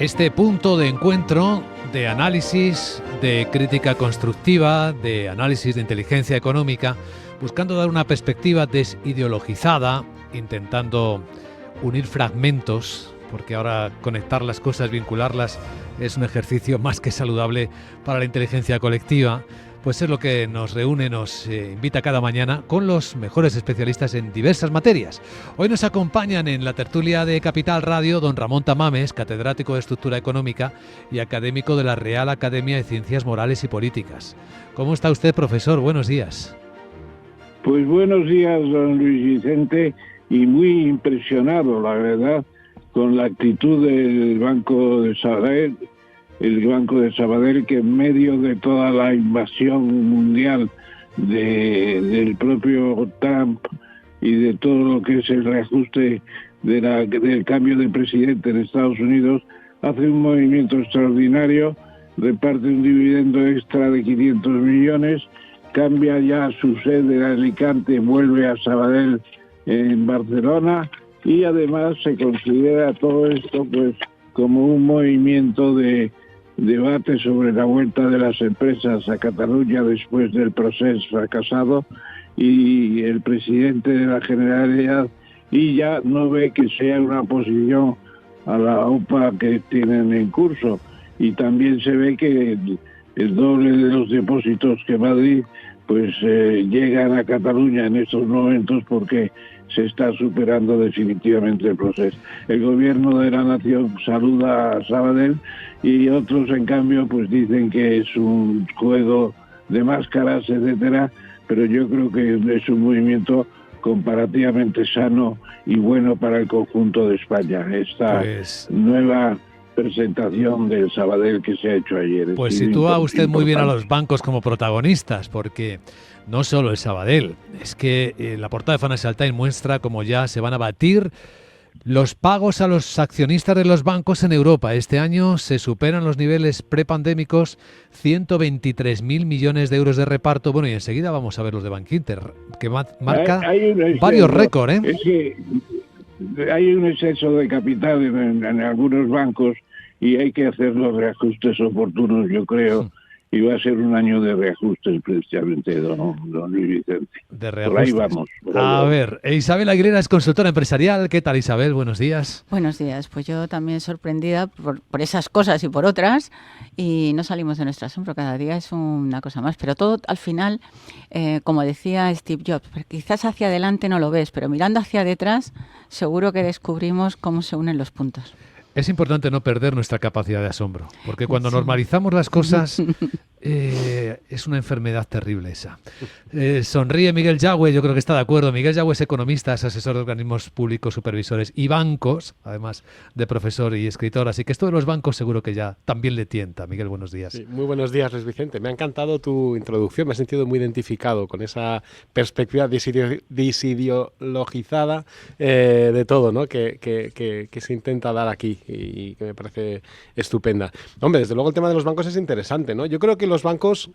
Este punto de encuentro de análisis, de crítica constructiva, de análisis de inteligencia económica, buscando dar una perspectiva desideologizada, intentando unir fragmentos, porque ahora conectar las cosas, vincularlas, es un ejercicio más que saludable para la inteligencia colectiva. Pues es lo que nos reúne, nos invita cada mañana con los mejores especialistas en diversas materias. Hoy nos acompañan en la tertulia de Capital Radio don Ramón Tamames, catedrático de Estructura Económica y académico de la Real Academia de Ciencias Morales y Políticas. ¿Cómo está usted, profesor? Buenos días. Pues buenos días, don Luis Vicente, y muy impresionado, la verdad, con la actitud del Banco de Sabadell. El Banco de Sabadell, que en medio de toda la invasión mundial del propio Trump y de todo lo que es el reajuste del cambio de presidente en Estados Unidos, hace un movimiento extraordinario, reparte un dividendo extra de 500 millones, cambia ya su sede de Alicante, vuelve a Sabadell en Barcelona, y además se considera todo esto pues como un movimiento de debate sobre la vuelta de las empresas a Cataluña después del proceso fracasado, y el presidente de la Generalitat y ya no ve que sea una oposición a la OPA que tienen en curso, y también se ve que el doble de los depósitos que Madrid pues llegan a Cataluña en estos momentos porque se está superando definitivamente el proceso. El gobierno de la nación saluda a Sabadell y otros, en cambio, pues dicen que es un juego de máscaras, etcétera, pero yo creo que es un movimiento comparativamente sano y bueno para el conjunto de España. Esta nueva presentación del Sabadell que se ha hecho ayer. Pues sitúa usted muy bien a los bancos como protagonistas, porque no solo el Sabadell, es que la portada de Financial Times muestra cómo ya se van a batir los pagos a los accionistas de los bancos en Europa. Este año se superan los niveles prepandémicos, 123.000 millones de euros de reparto. Bueno, y enseguida vamos a ver los de Bankinter, que marca varios récords, ¿eh? Es que hay un exceso de capital en algunos bancos y hay que hacer los reajustes oportunos, yo creo. Y va a ser un año de reajustes, precisamente, don Luis Vicente. De reajustes. Por ahí vamos. A ver, Isabel Aguilera es consultora empresarial. ¿Qué tal, Isabel? Buenos días. Buenos días. Pues yo también sorprendida por esas cosas y por otras, y no salimos de nuestro asombro. Cada día es una cosa más. Pero todo, al final, como decía Steve Jobs, quizás hacia adelante no lo ves, pero mirando hacia detrás, seguro que descubrimos cómo se unen los puntos. Es importante no perder nuestra capacidad de asombro, porque cuando normalizamos las cosas es una enfermedad terrible esa. Sonríe Miguel Yagüe, yo creo que está de acuerdo. Miguel Yagüe es economista, es asesor de organismos públicos, supervisores y bancos, además de profesor y escritor, así que esto de los bancos seguro que ya también le tienta. Miguel, buenos días. Sí, muy buenos días, Luis Vicente. Me ha encantado tu introducción, me he sentido muy identificado con esa perspectiva desideologizada de todo, ¿no? que se intenta dar aquí y que me parece estupenda. Hombre, desde luego el tema de los bancos es interesante, ¿no? Yo creo que los bancos...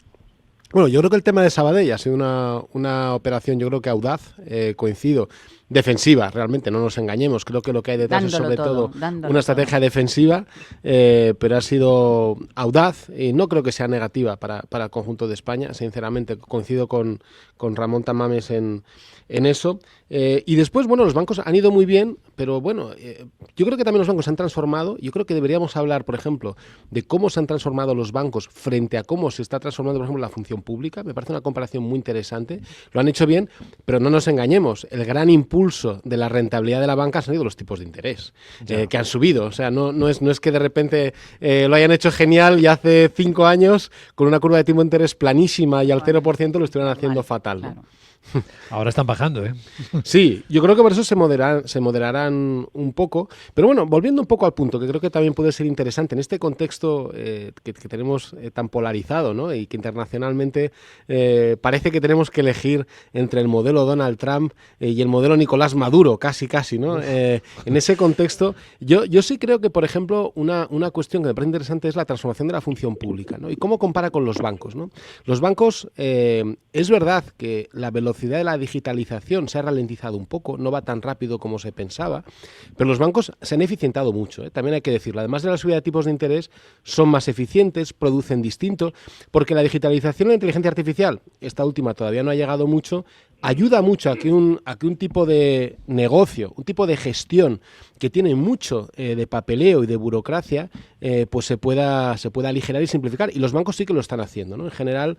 Bueno, yo creo que el tema de Sabadell ha sido una operación, yo creo que audaz, coincido, defensiva, realmente, no nos engañemos. Creo que lo que hay detrás es sobre todo una estrategia defensiva, pero ha sido audaz y no creo que sea negativa para el conjunto de España. Sinceramente, coincido con Ramón Tamames en eso. Y después, bueno, los bancos han ido muy bien, pero bueno, yo creo que también los bancos se han transformado. Yo creo que deberíamos hablar, por ejemplo, de cómo se han transformado los bancos frente a cómo se está transformando, por ejemplo, la función pública. Me parece una comparación muy interesante. Lo han hecho bien, pero no nos engañemos. El gran impulso de la rentabilidad de la banca han sido los tipos de interés, que han subido. O sea, no es que de repente lo hayan hecho genial y hace 5 años, con una curva de tipo de interés planísima y al 0%, lo estuvieran haciendo fatal, ¿no? Claro. Ahora están bajando, ¿eh? Sí, yo creo que por eso se moderarán un poco. Pero bueno, volviendo un poco al punto, que creo que también puede ser interesante en este contexto que tenemos tan polarizado, ¿no? Y que internacionalmente parece que tenemos que elegir entre el modelo Donald Trump y el modelo Nicolás Maduro, casi, ¿no? En ese contexto, yo sí creo que, por ejemplo, una cuestión que me parece interesante es la transformación de la función pública, ¿no? Y cómo compara con los bancos, ¿no? Los bancos, es verdad que la velocidad velocidad de la digitalización se ha ralentizado un poco, no va tan rápido como se pensaba, pero los bancos se han eficientado mucho, ¿eh? También hay que decirlo. Además de la subida de tipos de interés, son más eficientes, producen distinto, porque la digitalización y la inteligencia artificial, esta última todavía no ha llegado mucho, ayuda mucho a que un tipo de negocio, un tipo de gestión que tiene mucho de papeleo y de burocracia, pues se pueda aligerar y simplificar. Y los bancos sí que lo están haciendo, ¿no? En general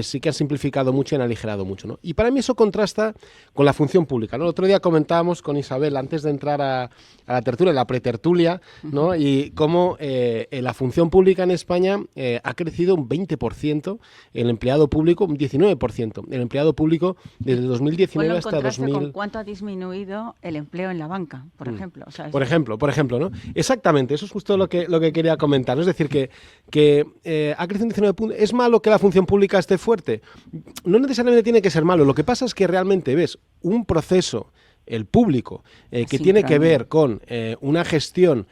sí que han simplificado mucho y han aligerado mucho, ¿no? Y para mí eso contrasta con la función pública, ¿no? El otro día comentábamos con Isabel, antes de entrar a la tertulia, la pretertulia, ¿no? Y cómo la función pública en España ha crecido un 20%, el empleado público un 19%, el empleado público desde 2019 hasta 2000. ¿Con cuánto ha disminuido el empleo en la banca, por ejemplo? O sea, por ejemplo, ¿no? Exactamente, eso es justo lo que quería comentar, ¿no? Es decir, que ha crecido un 19%. ¿Es malo que la función pública esté fuerte? No necesariamente tiene que ser malo, lo que pasa es que realmente ves un proceso, el público, que Sí, tiene que claro. ver con una gestión,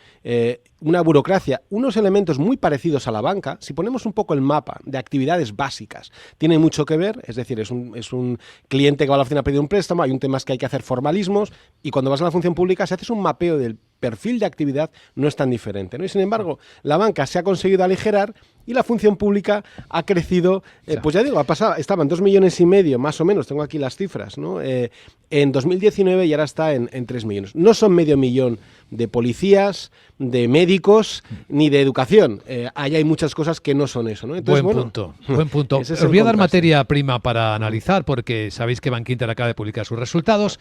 una burocracia, unos elementos muy parecidos a la banca. Si ponemos un poco el mapa de actividades básicas, tiene mucho que ver, es decir, es un cliente que va a la oficina a pedir un préstamo, hay un tema que hay que hacer formalismos, y cuando vas a la función pública, si haces un mapeo del perfil de actividad, no es tan diferente, ¿no? Y sin embargo, la banca se ha conseguido aligerar y la función pública ha crecido, pues ya digo, estaban 2,5 millones, más o menos, tengo aquí las cifras, ¿no? En 2019 y ahora está en 3 millones. No son 500.000 de policías, de médicos, ni de educación. Ahí hay muchas cosas que no son eso, ¿no? Entonces, Buen punto. ese es Os el voy a dar contraste. materia prima para analizar, porque sabéis que Bankinter acaba de publicar sus resultados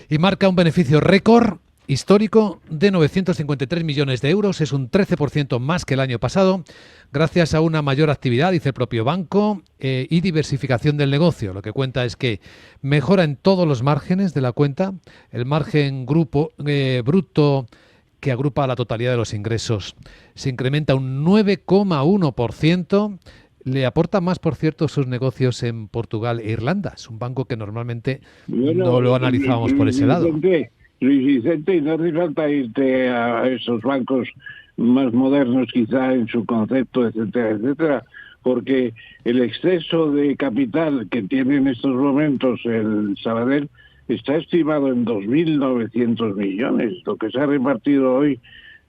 y marca un beneficio récord histórico de 953 millones de euros. Es un 13% más que el año pasado, gracias a una mayor actividad, dice el propio banco, y diversificación del negocio. Lo que cuenta es que mejora en todos los márgenes de la cuenta, el margen bruto que agrupa la totalidad de los ingresos se incrementa un 9,1%. Le aporta más, por cierto, sus negocios en Portugal e Irlanda. Es un banco que normalmente no lo analizábamos por ese lado. Luis Vicente, no hace falta irte a esos bancos más modernos quizá en su concepto, etcétera, etcétera, porque el exceso de capital que tiene en estos momentos el Sabadell está estimado en 2.900 millones. Lo que se ha repartido hoy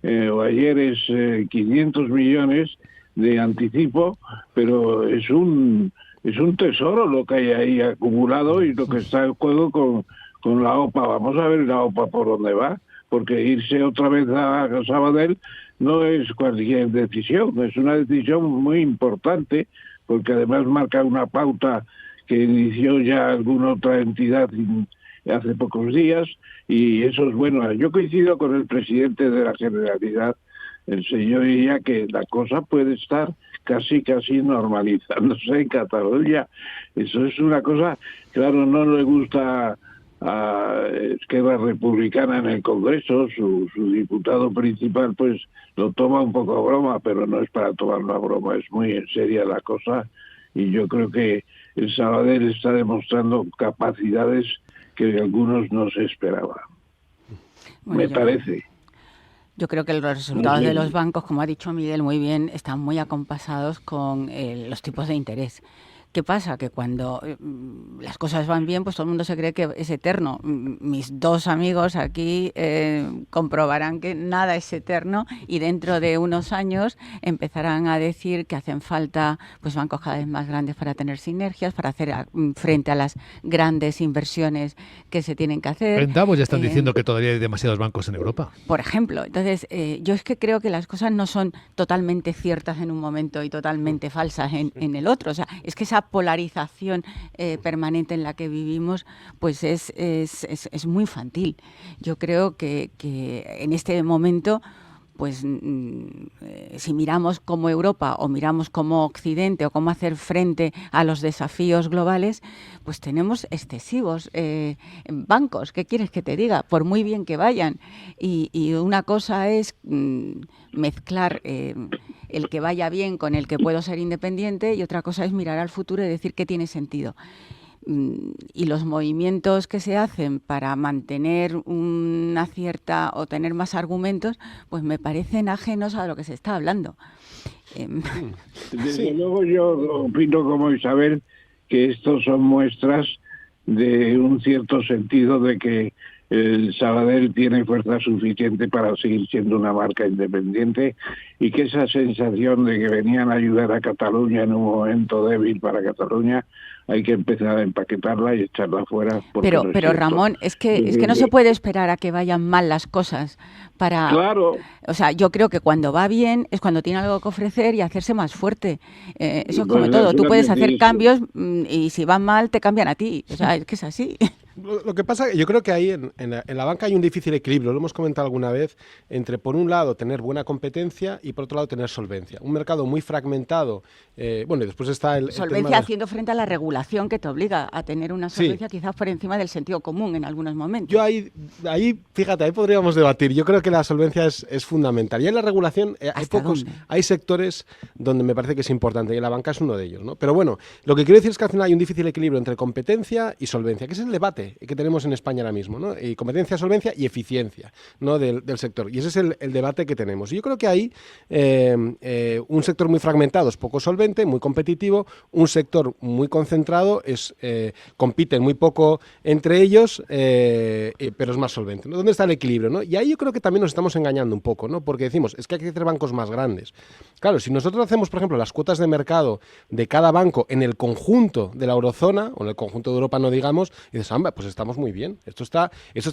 o ayer es 500 millones de anticipo, pero es un tesoro lo que hay ahí acumulado y lo que está en juego con la OPA. Vamos a ver la OPA por dónde va, porque irse otra vez a Sabadell no es cualquier decisión, es una decisión muy importante, porque además marca una pauta que inició ya alguna otra entidad hace pocos días, y eso es bueno. Yo coincido con el presidente de la Generalidad, el señor Illa, que la cosa puede estar casi normalizándose en Cataluña. Eso es una cosa, claro, no le gusta a Esquerra Republicana en el Congreso, su diputado principal pues lo toma un poco a broma, pero no es para tomarlo a broma, es muy en seria la cosa, y yo creo que el Sabadell está demostrando capacidades que algunos no se esperaban. Bueno, Me parece. Yo creo que los resultados de los bancos, como ha dicho Miguel muy bien, están muy acompasados con los tipos de interés. ¿Qué pasa? Que cuando las cosas van bien, pues todo el mundo se cree que es eterno. Mis dos amigos aquí comprobarán que nada es eterno, y dentro de unos años empezarán a decir que hacen falta pues bancos cada vez más grandes para tener sinergias, para hacer frente a las grandes inversiones que se tienen que hacer. En Davos ya están diciendo que todavía hay demasiados bancos en Europa. Por ejemplo. Entonces, yo es que creo que las cosas no son totalmente ciertas en un momento y totalmente falsas en el otro. O sea, es que esa polarización permanente en la que vivimos pues es muy infantil. Yo creo que en este momento pues si miramos como Europa o miramos como Occidente o cómo hacer frente a los desafíos globales, pues tenemos excesivos bancos. ¿Qué quieres que te diga? Por muy bien que vayan. Y una cosa es mezclar el que vaya bien con el que puedo ser independiente, y otra cosa es mirar al futuro y decir qué tiene sentido. Y los movimientos que se hacen para mantener una cierta o tener más argumentos, pues me parecen ajenos a lo que se está hablando. Desde luego yo opino como Isabel que estos son muestras de un cierto sentido de que el Sabadell tiene fuerza suficiente para seguir siendo una marca independiente, y que esa sensación de que venían a ayudar a Cataluña en un momento débil para Cataluña hay que empezar a empaquetarla y echarla fuera. Pero Ramón, es que no se puede esperar a que vayan mal las cosas para... Claro. O sea, yo creo que cuando va bien es cuando tiene algo que ofrecer y hacerse más fuerte. Eso es como todo. Tú puedes hacer cambios y si van mal te cambian a ti. O sea, es que es así. Lo que pasa, yo creo que ahí en la banca hay un difícil equilibrio, lo hemos comentado alguna vez, entre por un lado tener buena competencia y por otro lado tener solvencia. Un mercado muy fragmentado, y después está el solvencia tema haciendo frente a la regulación que te obliga a tener una solvencia quizás por encima del sentido común en algunos momentos. Yo ahí, fíjate, ahí podríamos debatir. Yo creo que la solvencia es fundamental. Y en la regulación hay sectores donde me parece que es importante, y la banca es uno de ellos, ¿no? Pero bueno, lo que quiero decir es que al final hay un difícil equilibrio entre competencia y solvencia, que es el debate que tenemos en España ahora mismo, ¿no? Y competencia, solvencia y eficiencia, ¿no? del sector. Y ese es el debate que tenemos. Y yo creo que hay un sector muy fragmentado es poco solvente, muy competitivo, un sector muy concentrado compiten muy poco entre ellos, pero es más solvente, ¿no? ¿Dónde está el equilibrio, ¿no? Y ahí yo creo que también nos estamos engañando un poco, ¿no? Porque decimos, es que hay que hacer bancos más grandes. Claro, si nosotros hacemos, por ejemplo, las cuotas de mercado de cada banco en el conjunto de la eurozona, o en el conjunto de Europa, no digamos, y dices, pues estamos muy bien. Esto está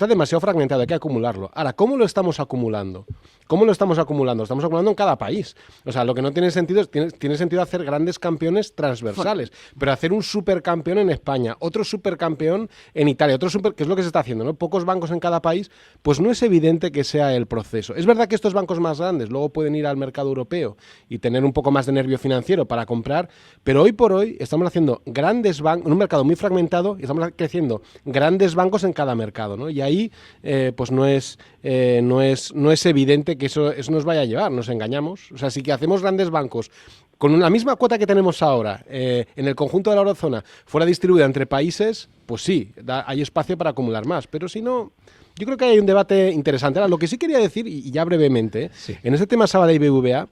demasiado fragmentado, hay que acumularlo. Ahora, ¿cómo lo estamos acumulando? Estamos acumulando en cada país. O sea, lo que no tiene sentido es, tiene sentido hacer grandes campeones transversales, pero hacer un supercampeón en España, otro supercampeón en Italia, que es lo que se está haciendo, ¿no? Pocos bancos en cada país, pues no es evidente que sea el proceso. Es verdad que estos bancos más grandes luego pueden ir al mercado europeo y tener un poco más de nervio financiero para comprar, pero hoy por hoy estamos haciendo grandes bancos, en un mercado muy fragmentado, y estamos creciendo grandes bancos en cada mercado, ¿no? Y ahí pues no es evidente que eso nos vaya a llevar, nos engañamos. O sea, si que hacemos grandes bancos con la misma cuota que tenemos ahora en el conjunto de la eurozona fuera distribuida entre países, pues sí, hay espacio para acumular más, pero si no... Yo creo que hay un debate interesante. Ahora, lo que sí quería decir, y ya brevemente, en ese tema Sabadell y BBVA,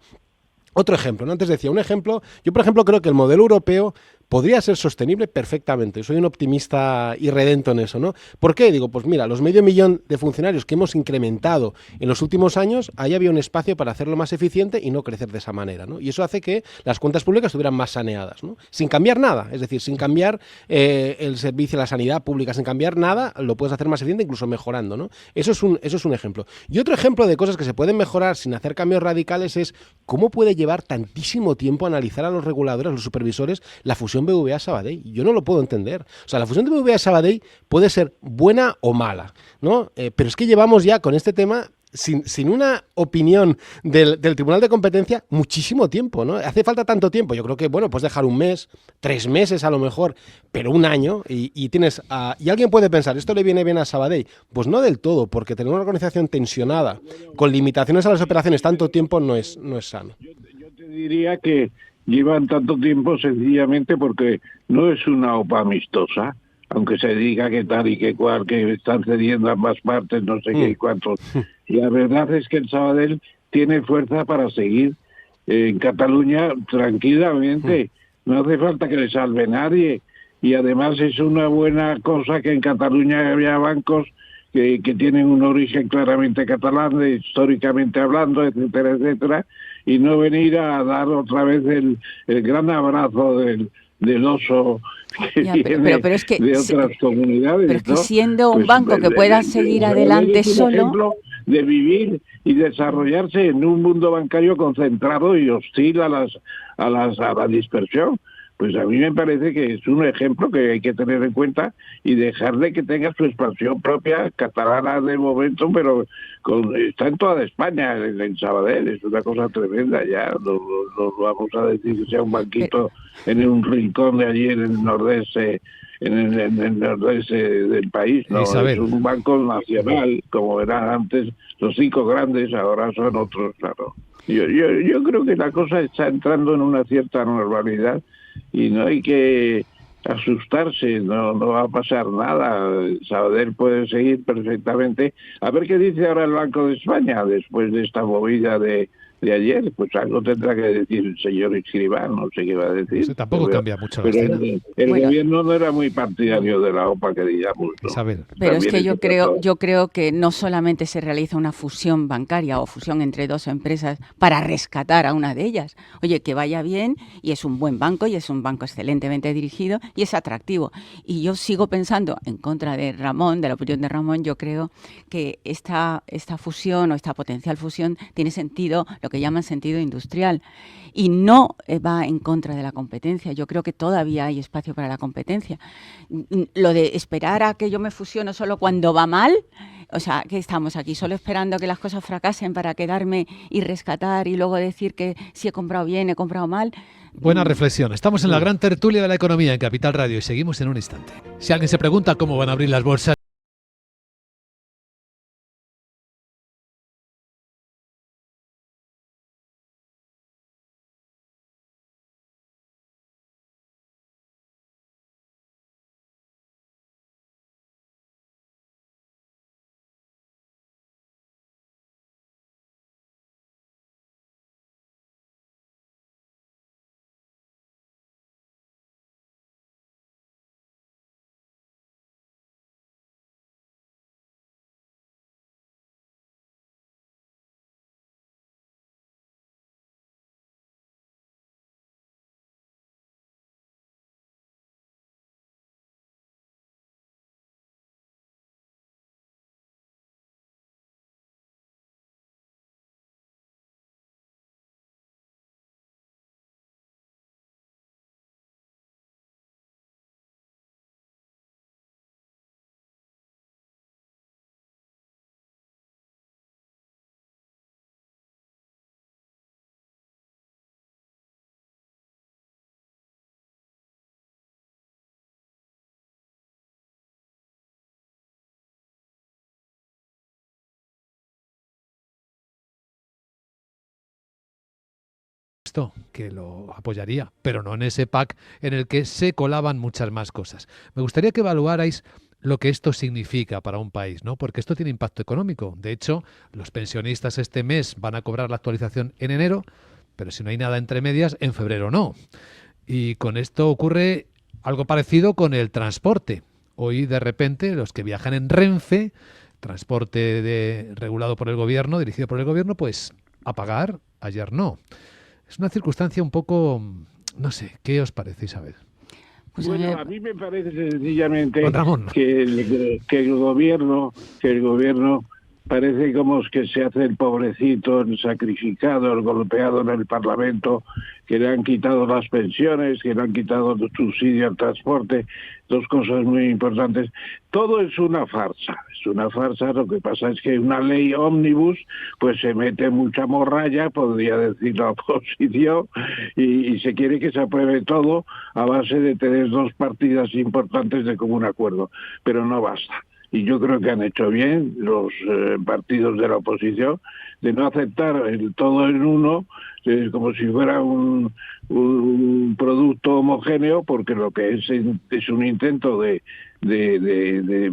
otro ejemplo, ¿no? Antes decía, un ejemplo, yo por ejemplo creo que el modelo europeo podría ser sostenible perfectamente. Soy un optimista irredento en eso, ¿no? ¿Por qué? Digo, pues mira, los 500.000 de funcionarios que hemos incrementado en los últimos años, ahí había un espacio para hacerlo más eficiente y no crecer de esa manera, ¿no? Y eso hace que las cuentas públicas estuvieran más saneadas, ¿no? Sin cambiar nada, es decir, sin cambiar el servicio, la sanidad pública, sin cambiar nada, lo puedes hacer más eficiente, incluso mejorando, ¿no? Eso es un ejemplo. Y otro ejemplo de cosas que se pueden mejorar sin hacer cambios radicales es cómo puede llevar tantísimo tiempo analizar a los reguladores, a los supervisores, la fusión BBVA-Sabadell. Yo no lo puedo entender. O sea, la fusión de BBVA-Sabadell puede ser buena o mala, ¿no? Pero es que llevamos ya con este tema sin una opinión del Tribunal de Competencia muchísimo tiempo, ¿no? Hace falta tanto tiempo. Yo creo que, bueno, puedes dejar un mes, 3 meses a lo mejor, pero un año y tienes... y alguien puede pensar, ¿esto le viene bien a Sabadell? Pues no del todo, porque tener una organización tensionada, con limitaciones a las operaciones tanto tiempo, no es sano. Yo te diría que llevan tanto tiempo sencillamente porque no es una OPA amistosa, aunque se diga que tal y que cual, que están cediendo ambas partes, no sé qué y cuánto. Y la verdad es que el Sabadell tiene fuerza para seguir en Cataluña tranquilamente. No hace falta que le salve nadie. Y además es una buena cosa que en Cataluña había bancos que tienen un origen claramente catalán, históricamente hablando, etcétera, etcétera, y no venir a dar otra vez el gran abrazo del oso que viene pero es que, de otras comunidades. Pero es que siendo un banco que pueda seguir adelante es un solo... ejemplo de vivir y desarrollarse en un mundo bancario concentrado y hostil a la dispersión. Pues a mí me parece que es un ejemplo que hay que tener en cuenta y dejarle que tenga su expansión propia catalana de momento, pero está en toda España, en Sabadell, es una cosa tremenda. Ya no vamos a decir que sea un banquito en un rincón de allí en el nordeste, en el nordeste del país, no, es un banco nacional, como eran antes los 5 grandes, ahora son otros, claro. Yo creo que la cosa está entrando en una cierta normalidad y no hay que asustarse, no va a pasar nada. Sabadell puede seguir perfectamente. A ver qué dice ahora el Banco de España después de esta movida de de ayer, pues algo tendrá que decir el señor Escrivá, no sé qué va a decir. Eso tampoco cambia mucho la pero escena. el gobierno no era muy partidario de la OPA, que digamos, ¿no? Isabel. Pero es También que yo creo que no solamente se realiza una fusión bancaria o fusión entre dos empresas para rescatar a una de ellas. Oye, que vaya bien, y es un buen banco, y es un banco excelentemente dirigido, y es atractivo. Y yo sigo pensando, en contra de Ramón, de la opinión de Ramón, yo creo que esta fusión o esta potencial fusión tiene sentido, lo que llaman sentido industrial, y no va en contra de la competencia. Yo creo que todavía hay espacio para la competencia. Lo de esperar a que yo me fusiono solo cuando va mal, o sea, que estamos aquí solo esperando que las cosas fracasen para quedarme y rescatar y luego decir que si he comprado bien, he comprado mal. Buena reflexión. Estamos en la gran tertulia de la economía en Capital Radio y seguimos en un instante. Si alguien se pregunta cómo van a abrir las bolsas, que lo apoyaría, pero no en ese pack en el que se colaban muchas más cosas. Me gustaría que evaluarais lo que esto significa para un país, ¿no? Porque esto tiene impacto económico. De hecho, los pensionistas este mes van a cobrar la actualización en enero, pero si no hay nada entre medias, en febrero no. Y con esto ocurre algo parecido con el transporte. Hoy, de repente, los que viajan en Renfe, transporte regulado por el gobierno, dirigido por el gobierno, pues a pagar, ayer no. Es una circunstancia un poco, no sé, ¿qué os parece, Isabel? Pues bueno, a mí me parece sencillamente Don Ramón. que el gobierno parece como que se hace el pobrecito, el sacrificado, el golpeado en el Parlamento, que le han quitado las pensiones, que le han quitado el subsidio al transporte, dos cosas muy importantes. Todo es una farsa, lo que pasa es que una ley ómnibus pues se mete mucha morralla, podría decir la oposición, y se quiere que se apruebe todo a base de tener dos partidas importantes de común acuerdo, pero no basta. Y yo creo que han hecho bien los partidos de la oposición de no aceptar el todo en uno como si fuera un producto homogéneo, porque lo que es un intento de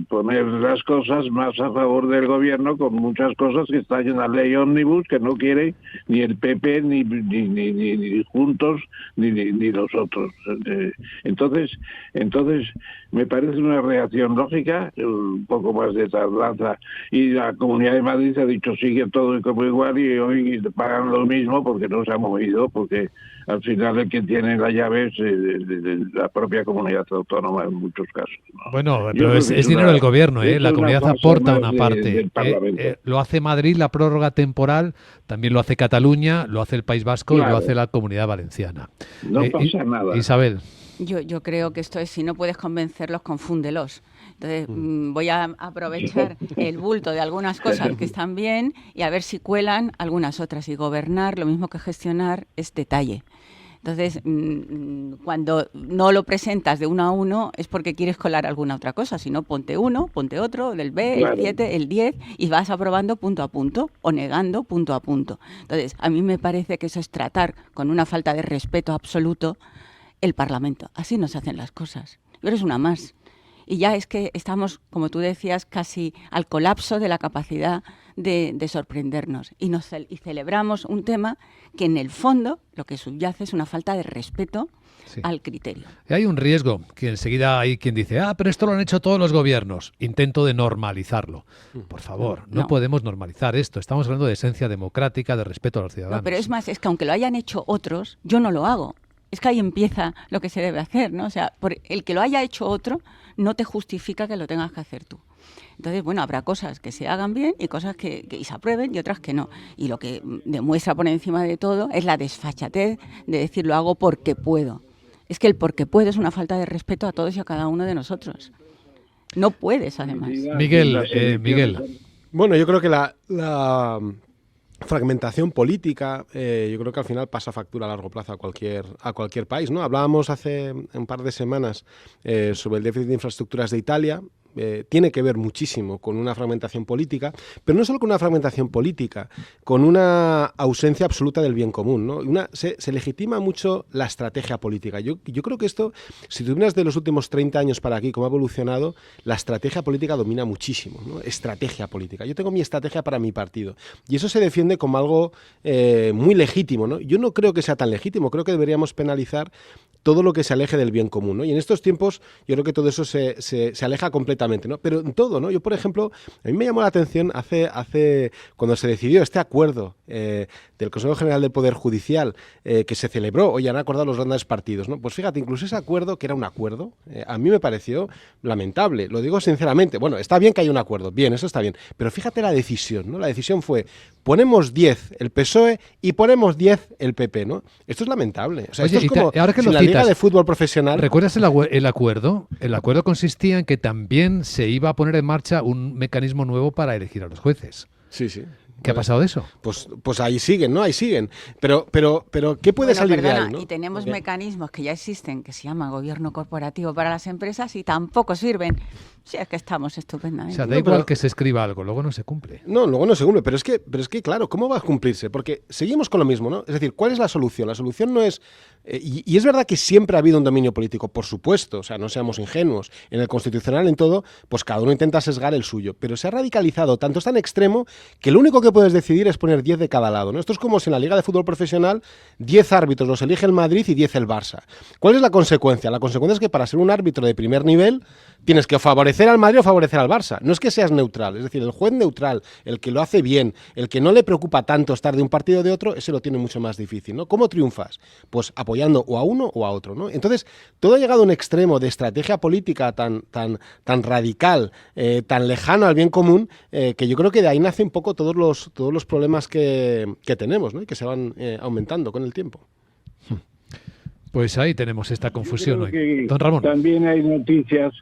poner las cosas más a favor del gobierno, con muchas cosas que están en la ley ómnibus que no quiere ni el PP ni Juntos ni los otros. Entonces me parece una reacción lógica, un poco más de tardanza, y la Comunidad de Madrid ha dicho sigue todo como igual, y hoy pagan lo mismo porque no se ha movido, porque al final el que tiene la llave es la propia comunidad autónoma en muchos casos, ¿no? Bueno, pero es dinero del gobierno, ¿eh? La comunidad aporta una parte. Lo hace Madrid, la prórroga temporal, también lo hace Cataluña, lo hace el País Vasco, claro, y lo hace la Comunidad Valenciana. No pasa nada. Isabel. Yo creo que esto es, si no puedes convencerlos, confúndelos. Entonces voy a aprovechar el bulto de algunas cosas que están bien y a ver si cuelan algunas otras. Y gobernar, lo mismo que gestionar, es detalle. Entonces, cuando no lo presentas de uno a uno es porque quieres colar alguna otra cosa. Si no, ponte uno, ponte otro, del B, claro, el 7, el 10, y vas aprobando punto a punto o negando punto a punto. Entonces, a mí me parece que eso es tratar con una falta de respeto absoluto el Parlamento. Así no se hacen las cosas. Pero es una más. Y ya es que estamos, como tú decías, casi al colapso de la capacidad de sorprendernos y celebramos un tema que en el fondo lo que subyace es una falta de respeto al criterio. Y hay un riesgo, que enseguida hay quien dice, pero esto lo han hecho todos los gobiernos. Intento de normalizarlo. Por favor, no podemos normalizar esto. Estamos hablando de esencia democrática, de respeto a los ciudadanos. No, pero es más, es que aunque lo hayan hecho otros, yo no lo hago. Es que ahí empieza lo que se debe hacer, ¿no? O sea, por el que lo haya hecho otro no te justifica que lo tengas que hacer tú. Entonces, bueno, habrá cosas que se hagan bien y cosas que se aprueben y otras que no. Y lo que demuestra por encima de todo es la desfachatez de decir lo hago porque puedo. Es que el porque puedo es una falta de respeto a todos y a cada uno de nosotros. No puedes, además. Miguel. Bueno, yo creo que la fragmentación política, yo creo que al final pasa factura a largo plazo a cualquier país, ¿no? Hablábamos hace un par de semanas sobre el déficit de infraestructuras de Italia. Tiene que ver muchísimo con una fragmentación política, pero no solo con una fragmentación política, con una ausencia absoluta del bien común, ¿no? Se legitima mucho la estrategia política. Yo creo que esto, si tú miras de los últimos 30 años para aquí, cómo ha evolucionado, la estrategia política domina muchísimo, ¿no? Estrategia política. Yo tengo mi estrategia para mi partido. Y eso se defiende como algo muy legítimo, ¿no? Yo no creo que sea tan legítimo, creo que deberíamos penalizar todo lo que se aleje del bien común, ¿no? Y en estos tiempos yo creo que todo eso se aleja completamente, ¿no? Pero en todo, ¿no? Yo, por ejemplo, a mí me llamó la atención hace cuando se decidió este acuerdo del Consejo General del Poder Judicial que se celebró, hoy han acordado los grandes partidos, ¿no? Pues fíjate, incluso ese acuerdo, que era un acuerdo, a mí me pareció lamentable, lo digo sinceramente. Bueno, está bien que haya un acuerdo, bien, eso está bien, pero fíjate la decisión, ¿no? La decisión fue, ponemos 10 el PSOE y ponemos 10 el PP, ¿no? Esto es lamentable. O sea, Oye, esto es como ahora que si la Liga de Fútbol Profesional... ¿Recuerdas el acuerdo? El acuerdo consistía en que también se iba a poner en marcha un mecanismo nuevo para elegir a los jueces. Sí, sí. ¿Qué ha pasado de eso? Pues ahí siguen, ¿no? Ahí siguen. Pero ¿qué puede salir de ahí, ¿no? Y tenemos mecanismos que ya existen, que se llama gobierno corporativo para las empresas y tampoco sirven. Sí, es que estamos estupendamente. O sea, da igual que se escriba algo, luego no se cumple. No, luego no se cumple, pero es que claro, ¿cómo va a cumplirse? Porque seguimos con lo mismo, ¿no? Es decir, ¿cuál es la solución? La solución no es... y es verdad que siempre ha habido un dominio político, por supuesto, o sea, no seamos ingenuos. En el Constitucional, en todo, pues cada uno intenta sesgar el suyo, pero se ha radicalizado tanto, es tan extremo, que lo único que puedes decidir es poner 10 de cada lado, ¿no? Esto es como si en la Liga de Fútbol Profesional 10 árbitros los elige el Madrid y 10 el Barça. ¿Cuál es la consecuencia? La consecuencia es que para ser un árbitro de primer nivel tienes que favorecer al Madrid o favorecer al Barça. No es que seas neutral, es decir, el juez neutral, el que lo hace bien, el que no le preocupa tanto estar de un partido o de otro, ese lo tiene mucho más difícil, ¿no? ¿Cómo triunfas? Pues apoyando o a uno o a otro, ¿no? Entonces, todo ha llegado a un extremo de estrategia política tan radical, tan lejano al bien común, que yo creo que de ahí nace un poco todos los problemas que tenemos, ¿no? Y que se van aumentando con el tiempo. Pues ahí tenemos esta confusión hoy. Don Ramón. También hay noticias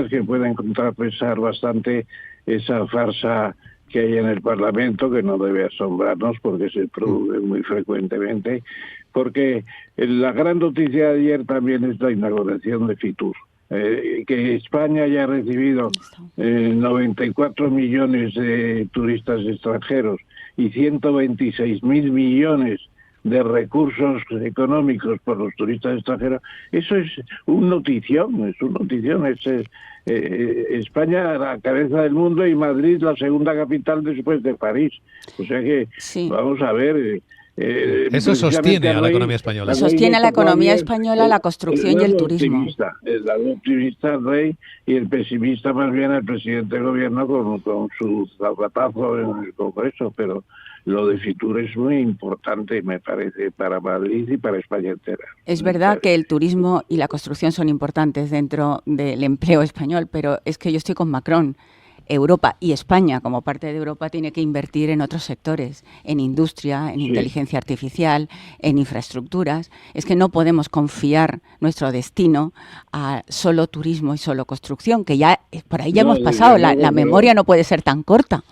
que pueden contrapesar bastante esa farsa que hay en el Parlamento, que no debe asombrarnos porque se produce muy frecuentemente, porque la gran noticia de ayer también es la inauguración de Fitur. Que España haya recibido 94 millones de turistas extranjeros y 126.000 millones de recursos económicos por los turistas extranjeros, eso es un notición, es España la cabeza del mundo y Madrid la segunda capital después de París. O sea que vamos a ver... eso sostiene a la economía española. Sostiene a la economía española la construcción y el turismo. El lado optimista el rey y el pesimista más bien el presidente del gobierno con su zapatazo en el Congreso, pero lo de Fitur es muy importante, me parece, para Madrid y para España entera. Es verdad que el turismo y la construcción son importantes dentro del empleo español, pero es que yo estoy con Macron. Europa y España, como parte de Europa, tiene que invertir en otros sectores, en industria, en inteligencia artificial, en infraestructuras. Es que no podemos confiar nuestro destino a solo turismo y solo construcción, que ya por ahí ya hemos pasado. La memoria no puede ser tan corta.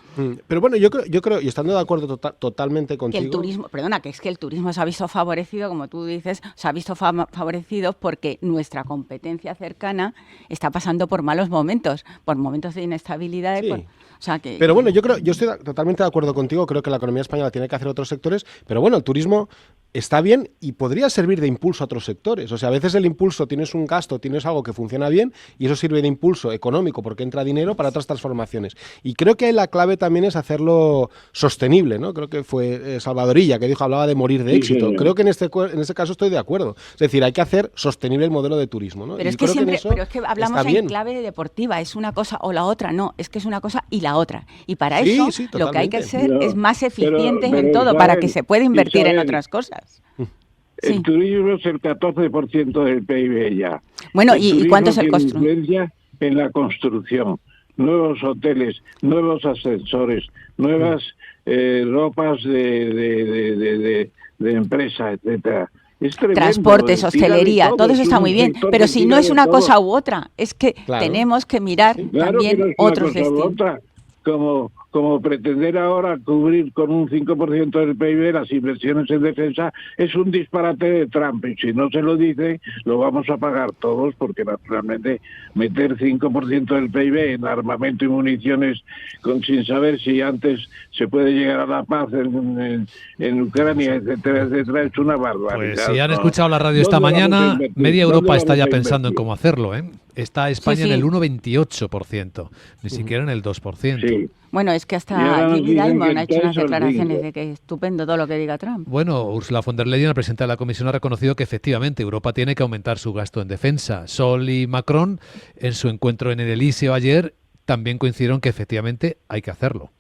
Pero bueno, yo creo, y estando de acuerdo totalmente contigo... Que el turismo, que es que el turismo se ha visto favorecido, como tú dices, se ha visto favorecido porque nuestra competencia cercana está pasando por malos momentos, por momentos de inestabilidad. Sí. Pero bueno, yo estoy totalmente de acuerdo contigo, creo que la economía española tiene que hacer otros sectores, pero bueno, el turismo está bien y podría servir de impulso a otros sectores. O sea, a veces el impulso, tienes un gasto, tienes algo que funciona bien y eso sirve de impulso económico porque entra dinero para otras transformaciones. Y creo que la clave también es hacerlo sostenible, ¿no? Creo que fue Salvador Illa que hablaba de morir de éxito. Señor. Creo que en este caso estoy de acuerdo. Es decir, hay que hacer sostenible el modelo de turismo, ¿no? Pero Y es que creo siempre, en eso pero es que hablamos está en bien. clave deportiva, es una cosa o la otra, no, es que es una cosa y la otra. Y para Sí, eso sí, lo que hay que totalmente. ser No, es más eficientes pero en todo, para Isabel, que se pueda invertir en Isabel, otras cosas. El Sí. turismo es el 14% del PIB ya. Bueno, El ¿y cuánto es el turismo tiene construcción? influencia en la construcción. Nuevos hoteles, nuevos ascensores, nuevas ropas de empresa, etcétera. Es tremendo. Transportes, Tira de hostelería, todo eso es está un muy bien, sector pero que si tira no es de una todo. cosa u otra, es que Claro. tenemos que mirar Claro que también no es otros una cosa u destinos. otra. Como pretender ahora cubrir con un 5% del PIB las inversiones en defensa es un disparate de Trump. Y si no se lo dice, lo vamos a pagar todos, porque naturalmente meter 5% del PIB en armamento y municiones sin saber si antes se puede llegar a la paz en Ucrania, etcétera, etcétera, es una barbaridad. Pues si han ¿no? escuchado la radio esta ¿Dónde vamos a mañana, invertir? media ¿Dónde Europa está vamos ya a pensando en invertir? cómo hacerlo, ¿eh? Está España Sí, en el sí. 1,28%, ni siquiera en el 2%. Sí. Bueno, es que Y hasta ahora nos Gigi dicen Diamond que ha hecho está unas esos declaraciones 5. de que es estupendo todo lo que diga Trump. Bueno, Ursula von der Leyen, la presidenta de la Comisión, ha reconocido que efectivamente Europa tiene que aumentar su gasto en defensa. Scholz y Macron, en su encuentro en el Elíseo ayer, también coincidieron que efectivamente hay que hacerlo.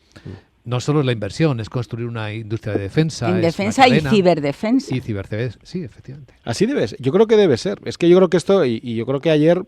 No solo es la inversión, es construir una industria de defensa. En es defensa y Macarena ciberdefensa. Y ciberdefensa, sí, efectivamente. Así debe ser. Yo creo que debe ser. Es que yo creo que esto, y yo creo que ayer,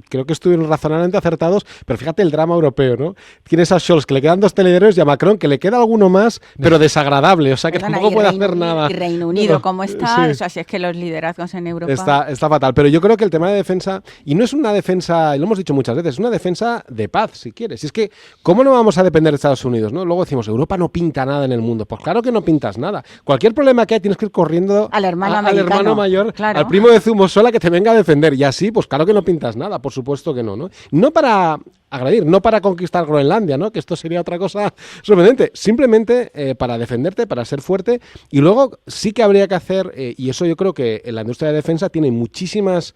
creo que estuvieron razonablemente acertados, pero fíjate el drama europeo, ¿no? Tienes a Scholz que le quedan 2 telediarios y a Macron que le queda alguno más, pero desagradable, o sea que Perdona, tampoco y puede Reino hacer nada. Y Reino Unido, No, ¿cómo está? sí. O sea, si es que los liderazgos en Europa... Está fatal, pero yo creo que el tema de defensa, y no es una defensa, y lo hemos dicho muchas veces, es una defensa de paz, si quieres. Y es que, ¿cómo no vamos a depender de Estados Unidos, no? Luego decimos, Europa no pinta nada en el mundo. Pues claro que no pintas nada. Cualquier problema que hay tienes que ir corriendo Al hermano al americano, hermano mayor, claro. al primo de Zumosola que te venga a defender. Y así, pues claro que no pintas nada, por supuesto que no, ¿no? No para agredir, no para conquistar Groenlandia, ¿no? Que esto sería otra cosa sorprendente. Simplemente para defenderte, para ser fuerte. Y luego sí que habría que hacer, y eso yo creo que en la industria de defensa tiene muchísimas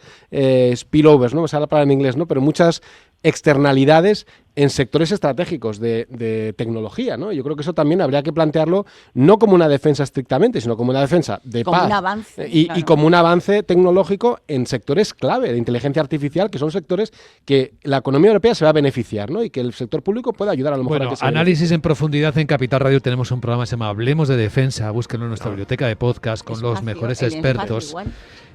spillovers, ¿no? Me sale la palabra en inglés, ¿no? Pero muchas externalidades en sectores estratégicos de tecnología, ¿no? Yo creo que eso también habría que plantearlo no como una defensa estrictamente, sino como una defensa de Como paz un avance, y claro. como un avance tecnológico en sectores clave de inteligencia artificial, que son sectores que la economía europea se va a beneficiar, ¿no? Y que el sector público puede ayudar a lo mejor a Bueno, que se análisis en profundidad en Capital Radio. Tenemos un programa que se llama Hablemos de Defensa. Búsquenlo en nuestra biblioteca de podcast con los Espacio, mejores el espacio expertos. igual.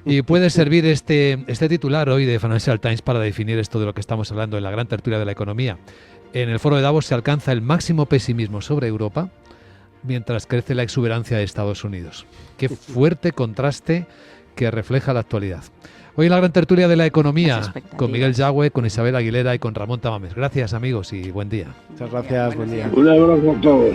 Y puede servir este titular hoy de Financial Times para definir esto de lo que estamos hablando en la gran tertulia de la economía. En el foro de Davos se alcanza el máximo pesimismo sobre Europa mientras crece la exuberancia de Estados Unidos. Qué fuerte contraste que refleja la actualidad. Hoy en la gran tertulia de la economía Las expectativas. con Miguel Yagüe, con Isabel Aguilera y con Ramón Tamames. Gracias amigos y buen día. Muchas gracias, buen día. Un abrazo a todos.